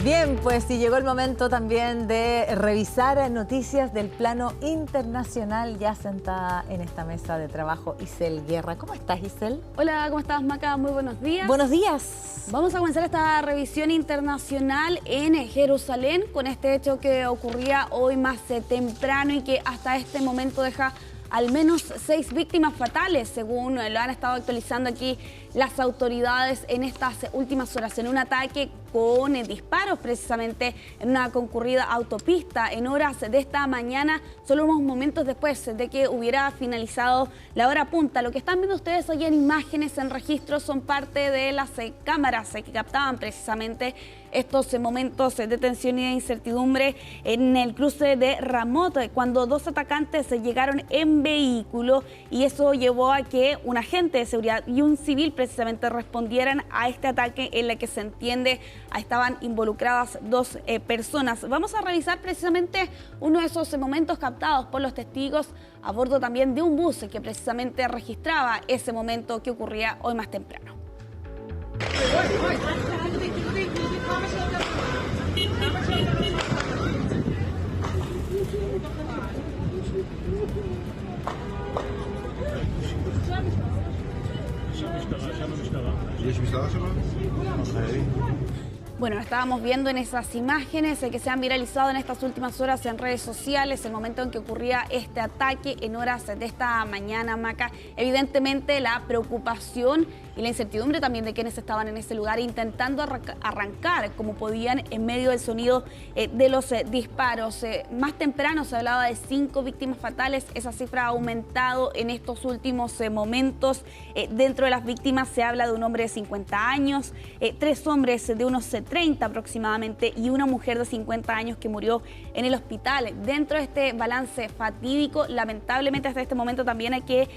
Bien, pues y llegó el momento también de revisar noticias del plano internacional, ya sentada en esta mesa de trabajo Isel Guerra. ¿Cómo estás, Isel? Hola, ¿cómo estás, Maca? Muy buenos días. Buenos días. Vamos a comenzar esta revisión internacional en Jerusalén con este hecho que ocurría hoy más temprano y que hasta este momento deja al menos 6 víctimas fatales, según lo han estado actualizando aquí las autoridades en estas últimas horas, en un ataque con disparos precisamente en una concurrida autopista en horas de esta mañana, solo unos momentos después de que hubiera finalizado la hora punta. Lo que están viendo ustedes hoy en imágenes, en registros, son parte de las cámaras que captaban precisamente estos momentos de tensión y de incertidumbre en el cruce de Ramot, cuando dos atacantes llegaron en vehículo, y eso llevó a que un agente de seguridad y un civil precisamente respondieran a este ataque en el que se entiende estaban involucradas dos personas. Vamos a revisar precisamente uno de esos momentos captados por los testigos a bordo también de un bus que precisamente registraba ese momento que ocurría hoy más temprano. Bueno, estábamos viendo en esas imágenes que se han viralizado en estas últimas horas en redes sociales el momento en que ocurría este ataque en horas de esta mañana, Maca. Evidentemente la preocupación y la incertidumbre también de quienes estaban en ese lugar intentando arrancar como podían en medio del sonido de los disparos. Más temprano se hablaba de 5 víctimas fatales, esa cifra ha aumentado en estos últimos momentos. Dentro de las víctimas se habla de un hombre de 50 años, 3 hombres de unos 30 aproximadamente y una mujer de 50 años que murió en el hospital. Dentro de este balance fatídico, lamentablemente hasta este momento también hay que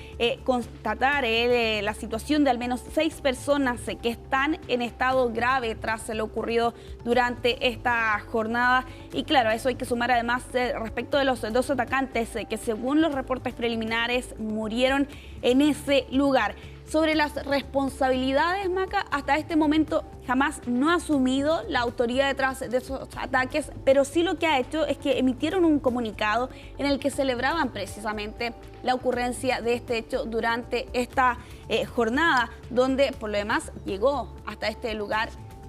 constatar la situación de al menos 6 personas que están en estado grave tras lo ocurrido durante esta jornada. Y claro, a eso hay que sumar además respecto de los 2 atacantes que según los reportes preliminares murieron en ese lugar. Sobre las responsabilidades, Maca, hasta este momento jamás no ha asumido la autoría detrás de esos ataques, pero sí lo que ha hecho es que emitieron un comunicado en el que celebraban precisamente la ocurrencia de este hecho durante esta jornada, donde por lo demás llegó hasta este lugar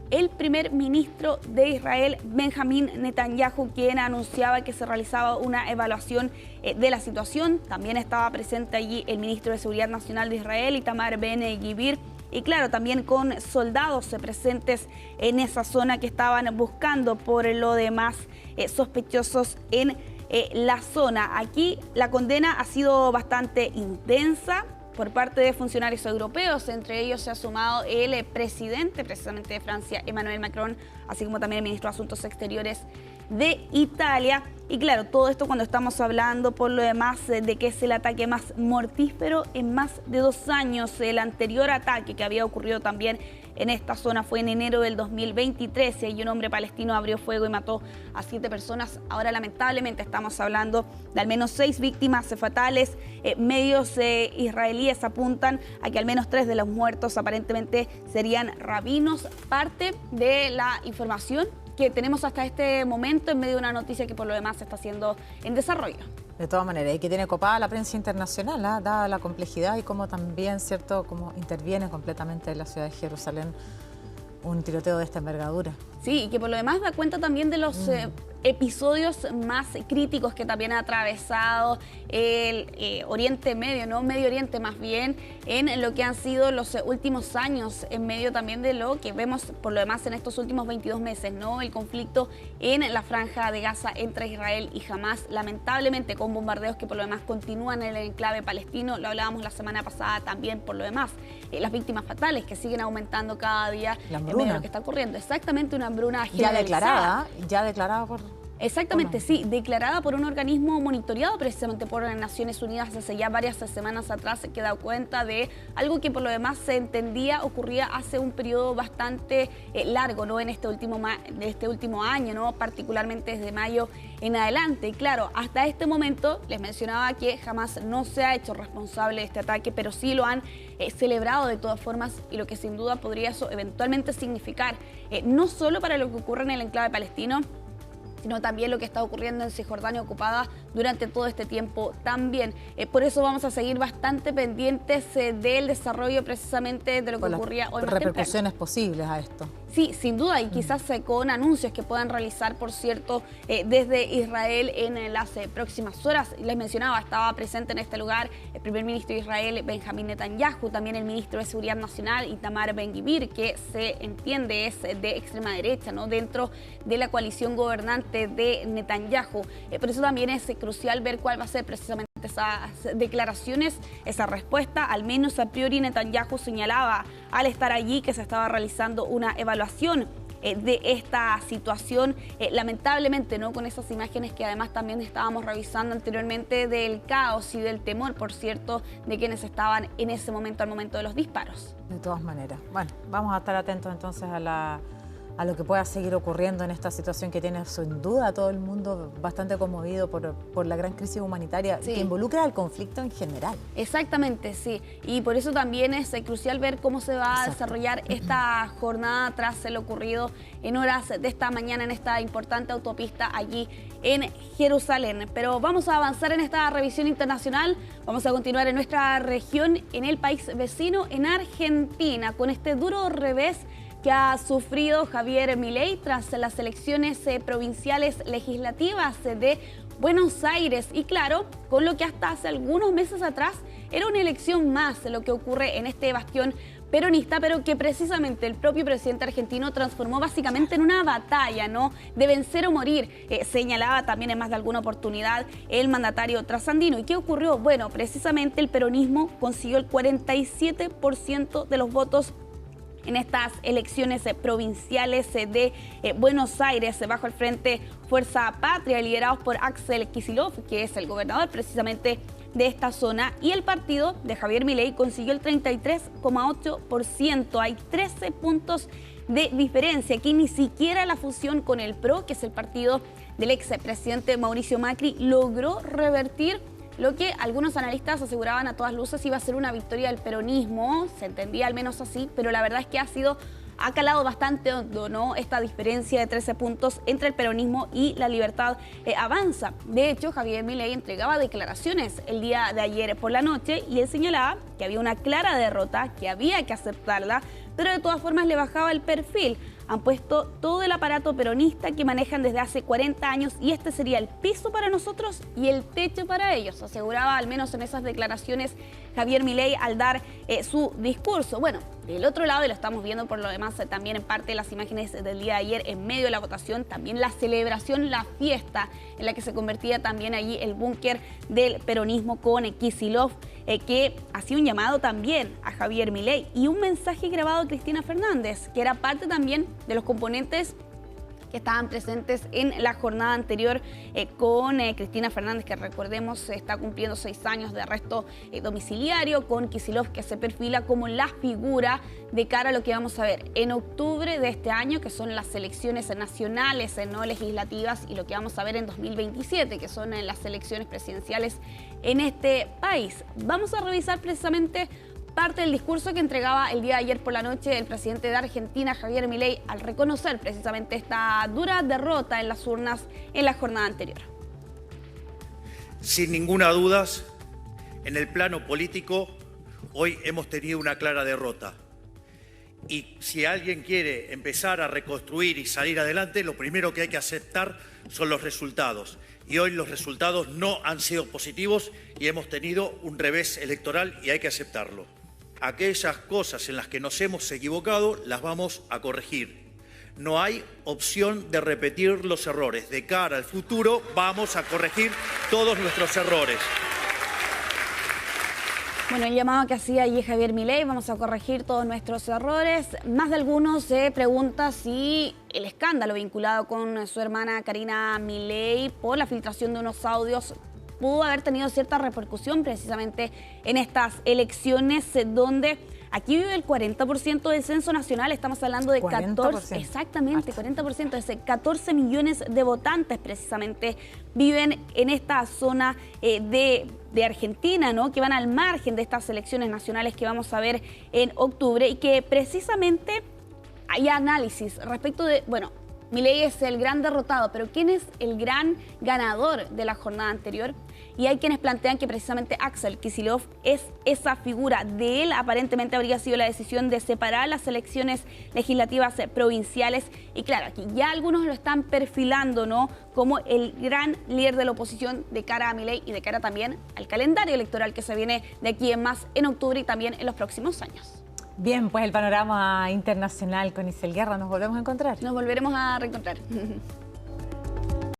el primer ministro de Israel, Benjamín Netanyahu, quien anunciaba que se realizaba una evaluación de la situación. También estaba presente allí el ministro de Seguridad Nacional de Israel, Itamar Ben-Gvir, y claro, también con soldados presentes en esa zona que estaban buscando por lo demás sospechosos en la zona. Aquí la condena ha sido bastante intensa por parte de funcionarios europeos, entre ellos se ha sumado el presidente precisamente de Francia, Emmanuel Macron, así como también el ministro de Asuntos Exteriores de Italia. Y claro, todo esto cuando estamos hablando por lo demás de que es el ataque más mortífero en más de 2 años. El anterior ataque que había ocurrido también en esta zona fue en enero del 2023 y un hombre palestino abrió fuego y mató a 7 personas. Ahora lamentablemente estamos hablando de al menos 6 víctimas fatales. Medios israelíes apuntan a que al menos 3 de los muertos aparentemente serían rabinos. Parte de la información que tenemos hasta este momento en medio de una noticia que por lo demás se está haciendo en desarrollo. De todas maneras, y que tiene copada la prensa internacional, dada la complejidad y cómo también, ¿cierto?, cómo interviene completamente en la ciudad de Jerusalén un tiroteo de esta envergadura. Sí, y que por lo demás da cuenta también de los episodios más críticos que también ha atravesado el Oriente Medio, ¿no? Medio Oriente más bien, en lo que han sido los últimos años, en medio también de lo que vemos por lo demás en estos últimos 22 meses, ¿no? El conflicto en la franja de Gaza entre Israel y Hamás, lamentablemente con bombardeos que por lo demás continúan en el enclave palestino. Lo hablábamos la semana pasada también por lo demás. Las víctimas fatales que siguen aumentando cada día en medio de lo que está ocurriendo. Exactamente, una hambruna generalizada. Ya declarada por Exactamente, sí, declarada por un organismo monitoreado precisamente por las Naciones Unidas hace ya varias semanas atrás, que da cuenta de algo que por lo demás se entendía ocurría hace un periodo bastante largo, ¿no? En este último año, ¿no? Particularmente desde mayo en adelante. Y claro, hasta este momento les mencionaba que jamás no se ha hecho responsable de este ataque, pero sí lo han celebrado de todas formas, y lo que sin duda podría eso eventualmente significar, no solo para lo que ocurre en el enclave palestino, sino también lo que está ocurriendo en Cisjordania ocupada durante todo este tiempo también. Por eso vamos a seguir bastante pendientes del desarrollo precisamente de lo que ocurría hoy más temprano. Repercusiones posibles a esto. Sí, sin duda, y quizás con anuncios que puedan realizar, por cierto, desde Israel en las próximas horas. Les mencionaba, estaba presente en este lugar el primer ministro de Israel, Benjamín Netanyahu, también el ministro de Seguridad Nacional, Itamar Ben-Gvir, que se entiende es de extrema derecha, ¿no? Dentro de la coalición gobernante de Netanyahu. Por eso también es crucial ver cuál va a ser precisamente esas declaraciones, esa respuesta. Al menos a priori Netanyahu señalaba al estar allí que se estaba realizando una evaluación de esta situación, lamentablemente, ¿no? Con esas imágenes que además también estábamos revisando anteriormente del caos y del temor, por cierto, de quienes estaban en ese momento, al momento de los disparos. De todas maneras. Bueno, vamos a estar atentos entonces a lo que pueda seguir ocurriendo en esta situación que tiene sin duda a todo el mundo bastante conmovido por la gran crisis humanitaria que involucra al conflicto en general. Exactamente, sí. Y por eso también es crucial ver cómo se va a desarrollar esta jornada tras lo ocurrido en horas de esta mañana en esta importante autopista allí en Jerusalén. Pero vamos a avanzar en esta revisión internacional. Vamos a continuar en nuestra región, en el país vecino, en Argentina, con este duro revés que ha sufrido Javier Milei tras las elecciones provinciales legislativas de Buenos Aires. Y claro, con lo que hasta hace algunos meses atrás era una elección más, lo que ocurre en este bastión peronista, pero que precisamente el propio presidente argentino transformó básicamente en una batalla, ¿no? De vencer o morir, señalaba también en más de alguna oportunidad el mandatario trasandino. ¿Y qué ocurrió? Bueno, precisamente el peronismo consiguió el 47% de los votos en estas elecciones provinciales de Buenos Aires, bajo el Frente Fuerza Patria, liderados por Axel Kicillof, que es el gobernador precisamente de esta zona, y el partido de Javier Milei consiguió el 33,8%. Hay 13 puntos de diferencia, que ni siquiera la fusión con el PRO, que es el partido del expresidente Mauricio Macri, logró revertir lo que algunos analistas aseguraban a todas luces iba a ser una victoria del peronismo. Se entendía al menos así, pero la verdad es que ha calado bastante hondo, ¿no? Esta diferencia de 13 puntos entre el peronismo y la Libertad Avanza. De hecho, Javier Milei entregaba declaraciones el día de ayer por la noche y él señalaba que había una clara derrota, que había que aceptarla, pero de todas formas le bajaba el perfil. Han puesto todo el aparato peronista que manejan desde hace 40 años y este sería el piso para nosotros y el techo para ellos, aseguraba al menos en esas declaraciones Javier Milei al dar su discurso. Bueno, del otro lado, y lo estamos viendo por lo demás también en parte de las imágenes del día de ayer en medio de la votación, también la celebración, la fiesta en la que se convertía también allí el búnker del peronismo con Kicillof, que hacía un llamado también a Javier Milei y un mensaje grabado de Cristina Fernández, que era parte también de los componentes que estaban presentes en la jornada anterior con Cristina Fernández, que recordemos está cumpliendo 6 años de arresto domiciliario, con Kicillof, que se perfila como la figura de cara a lo que vamos a ver en octubre de este año, que son las elecciones nacionales, no legislativas, y lo que vamos a ver en 2027, que son las elecciones presidenciales en este país. Vamos a revisar precisamente parte del discurso que entregaba el día de ayer por la noche el presidente de Argentina, Javier Milei, al reconocer precisamente esta dura derrota en las urnas en la jornada anterior. Sin ninguna duda, en el plano político, hoy hemos tenido una clara derrota. Y si alguien quiere empezar a reconstruir y salir adelante, lo primero que hay que aceptar son los resultados. Y hoy los resultados no han sido positivos y hemos tenido un revés electoral y hay que aceptarlo. Aquellas cosas en las que nos hemos equivocado las vamos a corregir. No hay opción de repetir los errores. De cara al futuro vamos a corregir todos nuestros errores. Bueno, el llamado que hacía allí Javier Milei, vamos a corregir todos nuestros errores. Más de algunos se pregunta si el escándalo vinculado con su hermana Karina Milei por la filtración de unos audios pudo haber tenido cierta repercusión precisamente en estas elecciones donde aquí vive el 40% del censo nacional, estamos hablando de 14, exactamente, 40%, es 14 millones de votantes precisamente viven en esta zona de Argentina, ¿no? Que van al margen de estas elecciones nacionales que vamos a ver en octubre y que precisamente hay análisis respecto de, bueno, Milei es el gran derrotado, pero ¿quién es el gran ganador de la jornada anterior? Y hay quienes plantean que precisamente Axel Kicillof es esa figura. De él aparentemente habría sido la decisión de separar las elecciones legislativas provinciales. Y claro, aquí ya algunos lo están perfilando, ¿no? Como el gran líder de la oposición de cara a Milei y de cara también al calendario electoral que se viene de aquí en más en octubre y también en los próximos años. Bien, pues el panorama internacional con Isel Guerra. ¿Nos volvemos a encontrar? Nos volveremos a reencontrar.